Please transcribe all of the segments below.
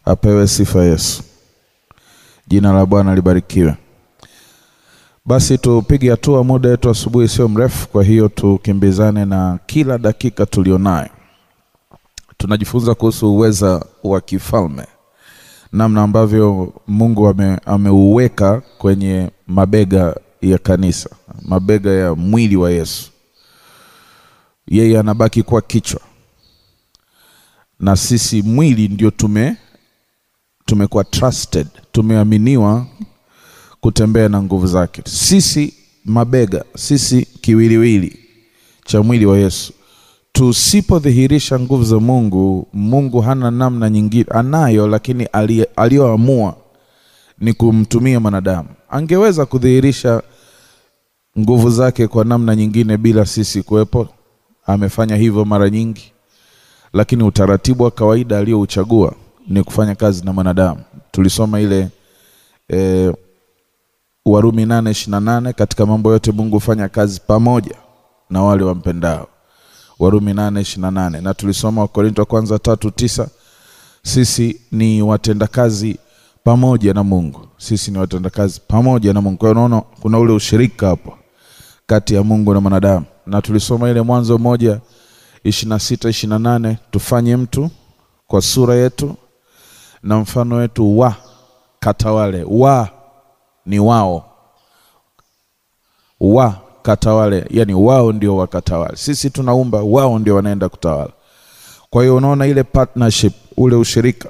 Apewe sifa Yesu. Jina la Bwana libarikiwe. Basi tupige hatua, muda wetu asubuhi sio mrefu, kwa hiyo tukimbizane na kila dakika tulionayo. Tunajifunza kuhusu uweza wa kifalme, namna ambavyo Mungu ameuweka kwenye mabega ya kanisa, mabega ya mwili wa Yesu. Yeye anabaki kwa kichwa, na sisi mwili ndio tumekuwa trusted, tumeaminiwa kutembea na nguvu zake. Sisi mabega, sisi kiwiliwili cha mwili wa Yesu. Tusipodhihirisha nguvu za Mungu, Mungu hana namna nyingine, anayo, lakini aliyoamua ni kumtumia mwanadamu. Angeweza kudhihirisha nguvu zake kwa namna nyingine bila sisi kuwepo, amefanya hivyo mara nyingi, lakini utaratibu wa kawaida aliyouchagua ni kufanya kazi na mwanadamu. Tulisoma ile Warumi 8:28, katika mambo yote Mungu hufanya kazi pamoja na wale wampendao. Warumi 8:28. Na tulisoma Wakorintho kwanza 3:9, sisi ni watendakazi pamoja na Mungu. Sisi ni watendakazi pamoja na Mungu. Kwa hiyo unaona kuna ule ushirika hapo kati ya Mungu na mwanadamu. Na tulisoma ile Mwanzo 1:26-28, tufanye mtu kwa sura yetu na mfano wetu, wa katawale. Wa ni wao, wa katawale, yani wao ndio wakatawale. Sisi tunaumba, wao ndio wanaenda kutawala. Kwa hiyo unaona ile partnership, ule ushirika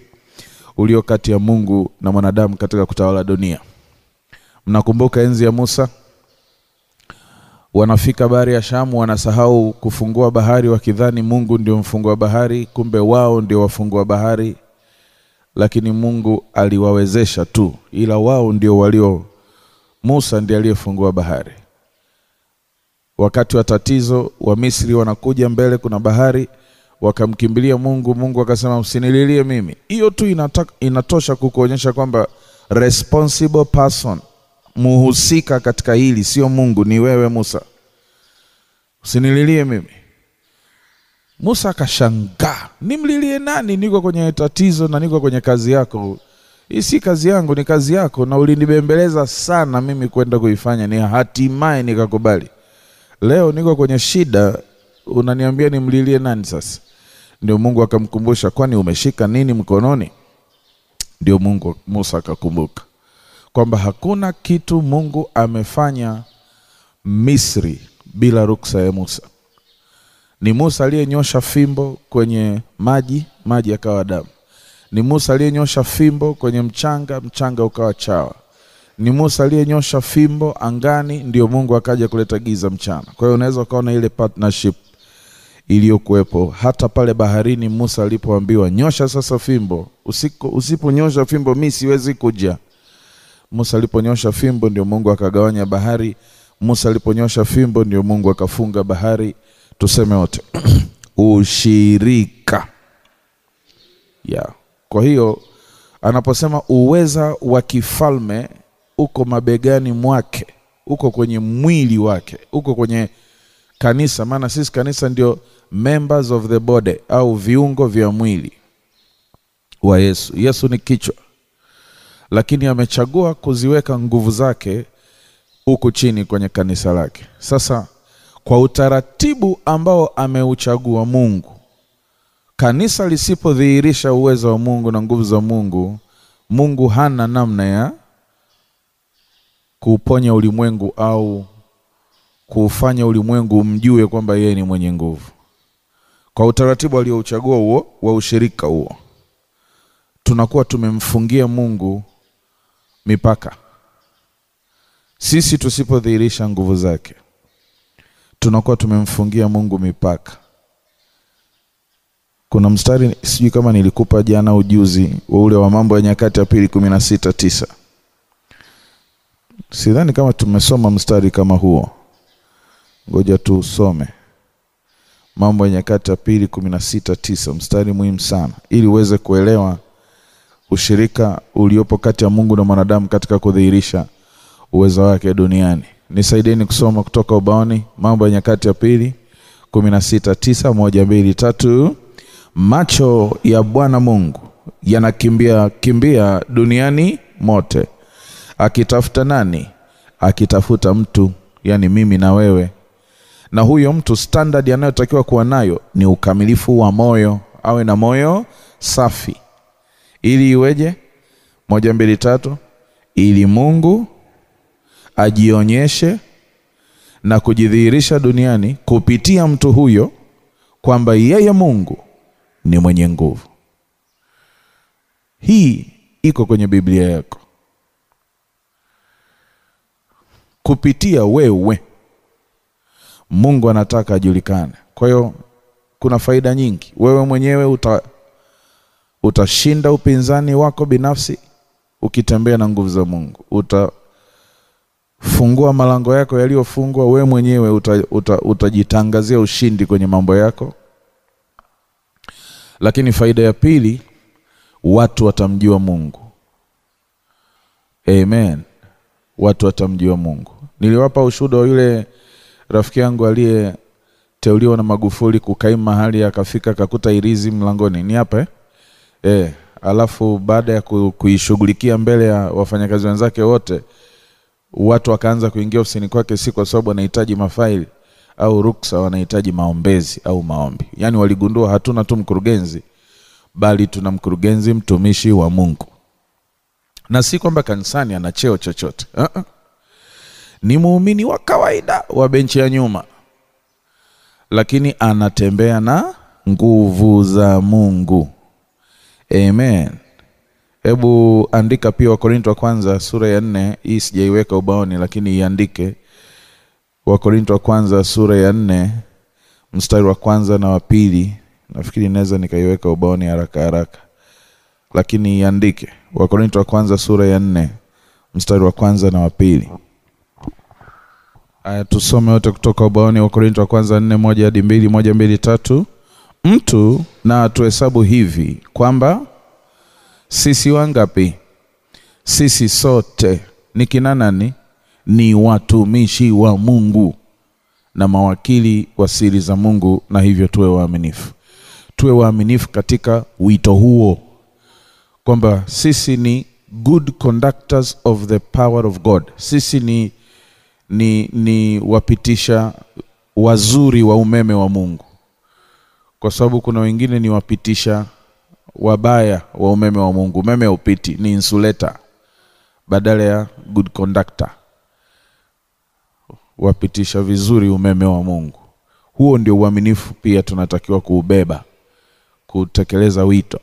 ulio kati ya Mungu na mwanadamu katika kutawala dunia. Mnakumbuka enzi ya Musa, wanafika bahari ya Shamu, wanasahau kufungua bahari wakidhani Mungu ndio mfungua bahari, kumbe wao ndio wafungua bahari. Lakini Mungu aliwawezesha tu, ila wao ndio Musa ndiye aliyefungua bahari. Wakati wa tatizo, wa Misri wanakuja mbele, kuna bahari, wakamkimbilia Mungu. Mungu akasema usinililie mimi. Hiyo tu inatosha kukuonyesha kwamba responsible person, muhusika katika hili sio Mungu, ni wewe Musa. Usinililie mimi. Musa akashangaa, nimlilie nani? Niko kwenye tatizo na niko kwenye kazi yako. Hii si kazi yangu, ni kazi yako, na ulinibembeleza sana mimi kwenda kuifanya, ni hatimaye nikakubali. Leo niko kwenye shida, unaniambia nimlilie nani sasa? Ndio Mungu akamkumbusha, kwani umeshika nini mkononi? Ndio Musa akakumbuka kwamba hakuna kitu Mungu amefanya Misri bila ruksa ya Musa. Ni Musa aliyenyosha fimbo kwenye maji yakawa damu. Ni Musa aliyenyosha fimbo kwenye mchanga ukawa chawa. Ni Musa aliyenyosha fimbo angani, ndio Mungu akaja kuleta giza mchana. Kwa hiyo unaweza kuona ile partnership iliyokuepo hata pale baharini. Musa alipoambiwa nyosha sasa fimbo, usiponyosha fimbo mimi siwezi kuja. Musa aliponyosha fimbo ndio Mungu akagawanya bahari. Musa aliponyosha fimbo ndio Mungu akafunga bahari. Tuseme wote ushirika. Kwa hiyo anaposema uweza wa kifalme uko mabegani mwake, uko kwenye mwili wake, uko kwenye kanisa. Maana sisi kanisa ndio members of the body, au viungo vya mwili wa Yesu. Yesu ni kichwa, lakini amechagua kuziweka nguvu zake huku chini kwenye kanisa lake. Sasa kwa utaratibu ambao ameuchagua Mungu, kanisa lisipodhihirisha uwezo wa Mungu na nguvu za Mungu, Mungu hana namna ya kuuponya ulimwengu au kufanya ulimwengu umjue kwamba yeye ni mwenye nguvu. Kwa utaratibu aliouchagua huo wa ushirika huo, tunakuwa tumemfungia Mungu mipaka. Sisi tusipodhihirisha nguvu zake, tunakuwa tumemfungia Mungu mipaka. Kuna mstari sijui kama nilikupa jana ujuzi, wa ule wa Mambo ya Nyakati ya Pili 16:9. Sidhani kama tumesoma mstari kama huo. Ngoja tusome Mambo ya Nyakati ya Pili 16:9, mstari muhimu sana ili uweze kuelewa ushirika uliopo kati ya Mungu na mwanadamu katika kudhihirisha uwezo wake duniani. Nisaidieni kusoma kutoka ubaoni. Mambo ya Nyakati ya Pili 16:9, 1, 2, 3. Macho ya Bwana Mungu kimbia duniani mote. Akitafuta nani? Akitafuta mtu, yani mimi na wewe. Na huyo mtu standard anayotakiwa kuwa nayo ni ukamilifu wa moyo, awe na moyo safi. Ili iweje? 1, 2, 3, ili Mungu ajionyeshe na kujidhihirisha duniani kupitia mtu huyo, kwamba yeye Mungu ni mwenye nguvu. Hii iko kwenye Biblia yako. Kupitia wewe Mungu anataka ajulikane. Kwa hiyo kuna faida nyingi. Wewe mwenyewe utashinda upinzani wako binafsi ukitembea na nguvu za Mungu. Utafungua malango yako yaliyofungwa. Wewe mwenyewe utajitangazia ushindi kwenye mambo yako. Lakini faida ya pili, watu watamjua Mungu. Amen. Watu watamjua Mungu. Niliwapa ushuhuda wa yule rafiki yangu aliyeteuliwa na Magufuli kukaimu mahali, akafika akakuta irizi mlangoni. Ni hapa alafu baada ya kuishughulikia mbele ya wafanyakazi wenzake wote, watu wakaanza kuingia ofisini kwake, si kwa sababu wanahitaji mafaili au ruksa, wanahitaji maombezi au maombi. Yani waligundua hatuna tu mkurugenzi, bali tuna mkurugenzi mtumishi wa Mungu. Na si kwamba kanisani ana cheo chochote. Ni muumini wa kawaida wa benchi ya nyuma, lakini anatembea na nguvu za Mungu. Amen. Hebu andika pia Wakorintho wa kwanza sura ya 4. Hii sijaiweka ubaoni, lakini iandike. Wakorintho wa kwanza sura ya 4 mstari wa 1 na wa 2. Nafikiri naweza nikaiweka ubaoni haraka, lakini iandike. Wakorintho wa kwanza sura ya 4 mstari wa 1 na wa 2. Aya, tusome wote kutoka ubaoni. Wakorintho wa kwanza 4, 1 hadi 2, 1, 2, 3. Mtu na atuhesabu hivi kwamba sisi wangapi? Sisi sote ni kina nani? Ni watumishi wa Mungu na mawakili wa siri za Mungu, na hivyo tuwe waaminifu. Tuwe waaminifu katika wito huo, kwamba sisi ni good conductors of the power of God. Sisi ni wapitisha wazuri wa umeme wa Mungu. Kwa sababu kuna wengine ni wapitisha wabaya wa umeme wa Mungu. Umeme upiti, ni insulator badala ya good conductor. Wapitisha vizuri umeme wa Mungu. Huo ndio uaminifu pia tunatakiwa kuubeba, kutekeleza wito.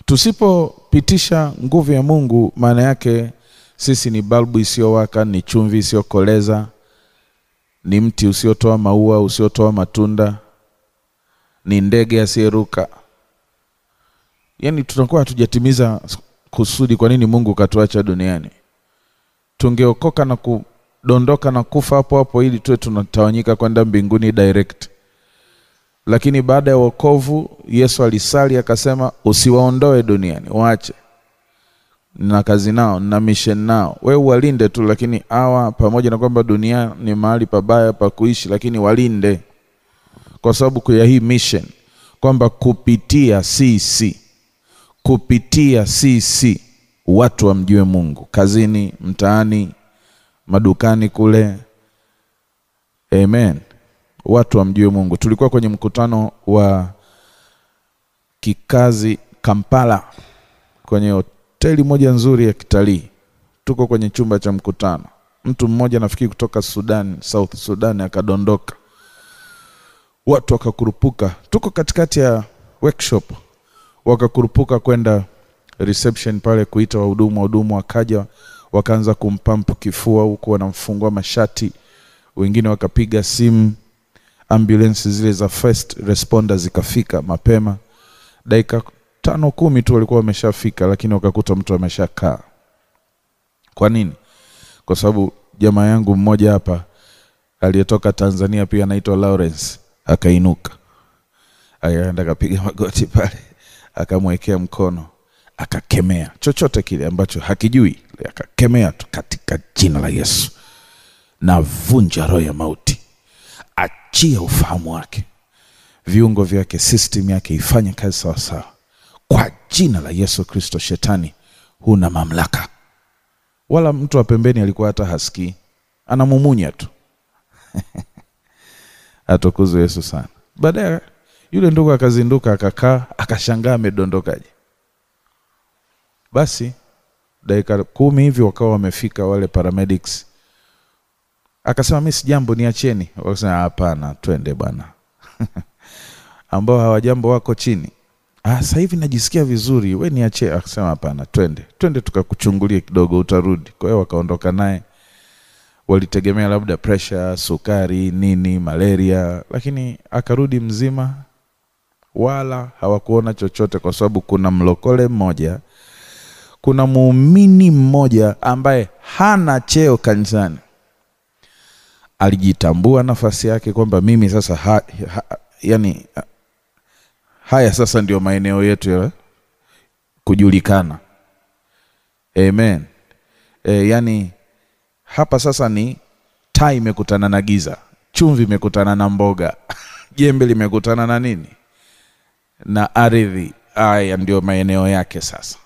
Tusipopitisha nguvu ya Mungu, maana yake sisi ni balbu isiyowaka, ni chumvi isiyokoleza, ni mti usiotoa maua, usiotoa matunda, ni ndege asiyeruka. Yani tunakuwa hatujatimiza kusudi kwa nini Mungu katuacha duniani. Tungeokoka na kudondoka na kufa hapo hapo ili tuwe tunatawanyika kwenda mbinguni direct. Lakini baada ya wokovu, Yesu alisali akasema, usiwaondoe duniani, waache. Na kazi nao, na mission nao. Wewe walinde tu, lakini hawa, pamoja na kwamba dunia ni mahali pabaya pa kuishi, lakini walinde. Kwa sababu kwa hii mission, kwamba kupitia sisi watu wamjue Mungu. Kazini, mtaani, madukani kule. Amen. Watu wamjue Mungu. Tulikuwa kwenye mkutano wa kikazi Kampala, kwenye hoteli moja nzuri ya kitalii. Tuko kwenye chumba cha mkutano. Mtu mmoja nafikiri kutoka Sudan, South Sudan, akadondoka. Watu wakakurupuka. Tuko katikati ya workshop. Wakakurupuka kwenda reception pale kuita wahudumu, wakaja wakaanza kumpampu kifua huko, wanamfungua mashati. Wengine wakapiga simu, ambulance zile za first responders zikafika mapema. Dakika 5-10 tu walikuwa wameshafika, lakini wakakuta mtu ameshakaa. Kwa nini? Kwa sababu jamaa yangu mmoja hapa aliyetoka Tanzania pia anaitwa Lawrence, akainuka. Akaenda akapiga magoti pale, akamwekea mkono, akakemea chochote kile ambacho hakijui, akakemea tu katika jina la Yesu. Na vunja roho ya mauti. Achia ufahamu wake. Viungo vyake, system yake ifanye kazi sawa sawa. kwa jina la Yesu Kristo, shetani huna mamlaka. Wala mtu wa pembeni alikuwa hata hasikii, anamumunya tu. Atukuzwe Yesu sana. Baadaye yule ndugu akazinduka, akakaa, akashangaa amedondokaje. Basi dakika 10 hivi wakawa wamefika wale paramedics. Akasema mimi si jambo, niacheni. Wakasema hapana, twende bwana. Ambao hawajambo wako chini. Sasa hivi najisikia vizuri, wewe niache. Akasema hapana, twende tukakuchungulie kidogo, utarudi. Kwa hiyo wakaondoka naye. Walitegemea labda pressure, sukari, nini, malaria, lakini akarudi mzima. Wala hawakuona chochote, kwa sababu kuna mlokole mmoja, kuna muumini mmoja ambaye hana cheo kanisani. Alijitambua nafasi yake kwamba mimi sasa haya sasa ndio maeneo yetu ya kujulikana. Amen. Yani hapa sasa ni taa imekutana na giza, chumvi imekutana na mboga, jembe limekutana na nini? Na ardhi. Haya ndio maeneo yake sasa.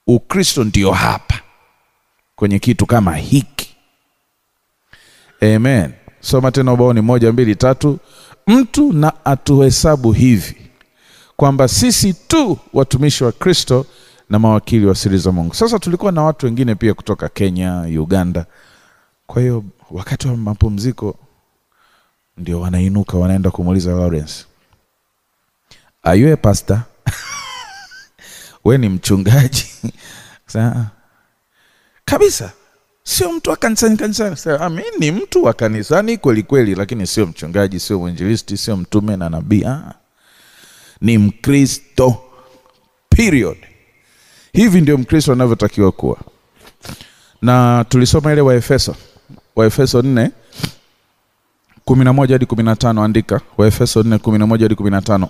Ukristo ndio hapa kwenye kitu kama hiki. Amen. Soma tena ubaoni 1, 2, 3. Mtu na atuhesabu hivi kwamba sisi tu watumishi wa Kristo na mawakili wa siri za Mungu. Sasa tulikuwa na watu wengine pia kutoka Kenya, Uganda. Kwa hiyo wakati wa mapumziko ndio wanainuka, wanaenda kumuuliza Lawrence, "Are you a pastor?" "Wewe ni mchungaji?" Sasa kabisa, sio mtu wa kanisani. Sasa mimi ni mtu wa kanisani kweli kweli, lakini sio mchungaji, sio mwinjilisti, sio mtume na nabii. Ni Mkristo. Period. Hivi ndio Mkristo anavyotakiwa kuwa. Na tulisoma ile Waefeso 4:11 hadi 15. Andika Waefeso 4:11 hadi 15.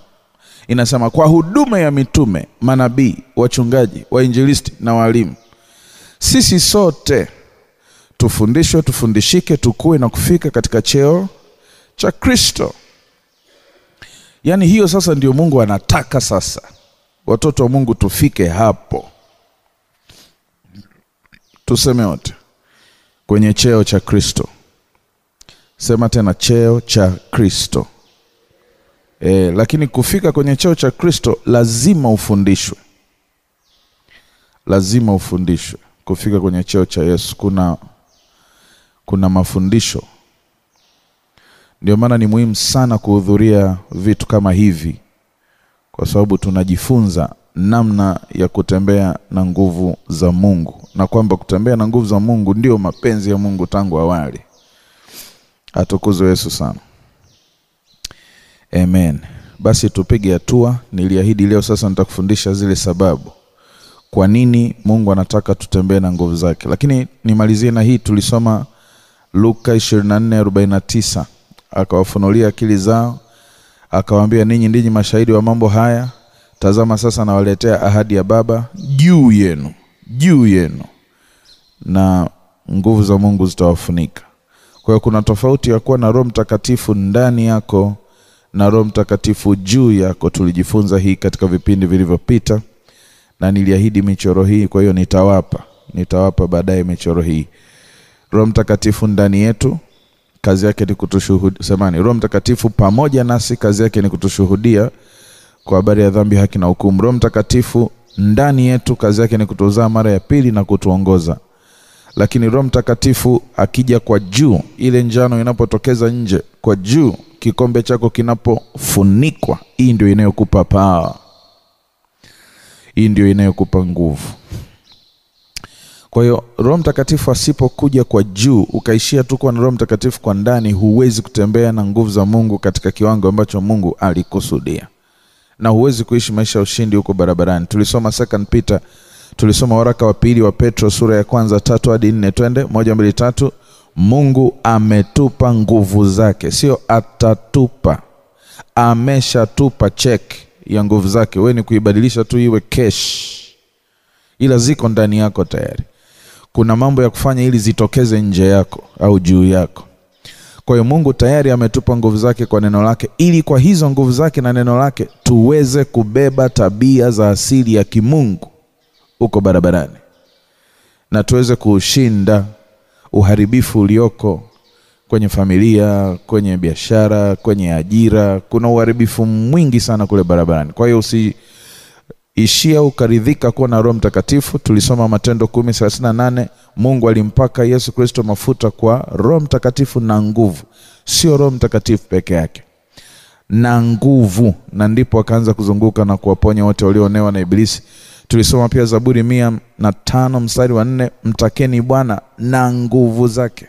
Inasema, kwa huduma ya mitume, manabii, wachungaji, wainjilisti na walimu, sisi sote tufundishwe, tufundishike, tukue na kufika katika cheo cha Kristo. Yani hiyo sasa ndio Mungu anataka sasa. Watoto wa Mungu tufike hapo. Tuseme wote, kwenye cheo cha Kristo. Sema tena, cheo cha Kristo. Lakini kufika kwenye cheo cha Kristo lazima ufundishwe. Lazima ufundishwe. Kufika kwenye cheo cha Yesu kuna mafundisho. Ndio maana ni muhimu sana kuhudhuria vitu kama hivi, kwa sababu tunajifunza namna ya kutembea na nguvu za Mungu, na kwamba kutembea na nguvu za Mungu ndio mapenzi ya Mungu tangu awali. Atukuzwe Yesu sana. Amen. Basi tupige hatua. Niliahidi leo sasa nitakufundisha zile sababu kwa nini Mungu anataka tutembee na nguvu zake. Lakini nimalizie na hii. Tulisoma Luka 24:49. Akawafunulia akili zao, akawaambia, ninyi ndinyi mashahidi wa mambo haya. Tazama sasa nawaletea ahadi ya Baba juu yenu, na nguvu za Mungu zitawafunika. Kwa hiyo kuna tofauti ya kuwa na Roho Mtakatifu ndani yako na Roho Mtakatifu juu yako. Tulijifunza hii katika vipindi vilivyopita, na niliahidi michoro hii. Kwa hiyo nitawapa baadaye michoro hii. Roho Mtakatifu ndani yetu, kazi yake ni kutushuhudia. Semani, Roho Mtakatifu pamoja nasi, kazi yake ni kutushuhudia kwa habari ya dhambi, haki na hukumu. Roho Mtakatifu ndani yetu, kazi yake ni kutuzaa mara ya pili na kutuongoza. Lakini Roho Mtakatifu akija kwa juu, ile njano inapotokeza nje kwa juu, kikombe chako kinapofunikwa, hii ndio inayokupa power. Hii ndio inayokupa nguvu. Kwa hiyo Roho Mtakatifu asipokuja kwa juu, ukaishia tu kwa Roho Mtakatifu kwa ndani, huwezi kutembea na nguvu za Mungu katika kiwango ambacho Mungu alikusudia. Na huwezi kuishi maisha ya ushindi huko barabarani. Tulisoma 2 Peter, tulisoma waraka wa pili wa Petro sura ya 1 3 hadi 4. Twende 1, 2, 3. Mungu ametupa nguvu zake, sio atatupa. Ameshatupa check ya nguvu zake. Wewe ni kuibadilisha tu iwe cash. Ila ziko ndani yako tayari. Kuna mambo ya kufanya ili zitokeze nje yako au juu yako. Kwa hiyo Mungu tayari ametupa nguvu zake kwa neno lake, ili kwa hizo nguvu zake na neno lake tuweze kubeba tabia za asili ya kimungu uko barabarani, na tuweze kushinda uharibifu ulioko kwenye familia, kwenye biashara, kwenye ajira. Kuna uharibifu mwingi sana kule barabarani. Kwa hiyo usiishia ukaridhika kuwa na Roho Mtakatifu. Tulisoma Matendo 10:38, Mungu alimpaka Yesu Kristo mafuta kwa Roho Mtakatifu na nguvu. Sio Roho Mtakatifu peke yake, na nguvu, na ndipo akaanza kuzunguka na kuwaponya wote walioonewa na Ibilisi. Tulisoma pia Zaburi 105:4, mtakeni Bwana na nguvu zake.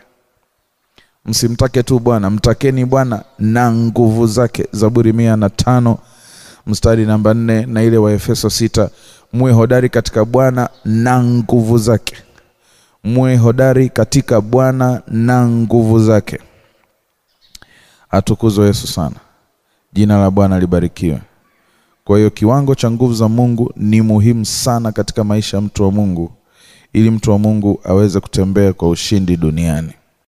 Msimtake tu Bwana, mtakeni Bwana na nguvu zake. Zaburi 105:4, na ile wa Efeso 6, muwe hodari katika Bwana na nguvu zake. Muwe hodari katika Bwana na nguvu zake. Atukuzwe Yesu sana. Jina la Bwana libarikiwe. Kwa hiyo kiwango cha nguvu za Mungu ni muhimu sana katika maisha ya mtu wa Mungu, ili mtu wa Mungu aweze kutembea kwa ushindi duniani.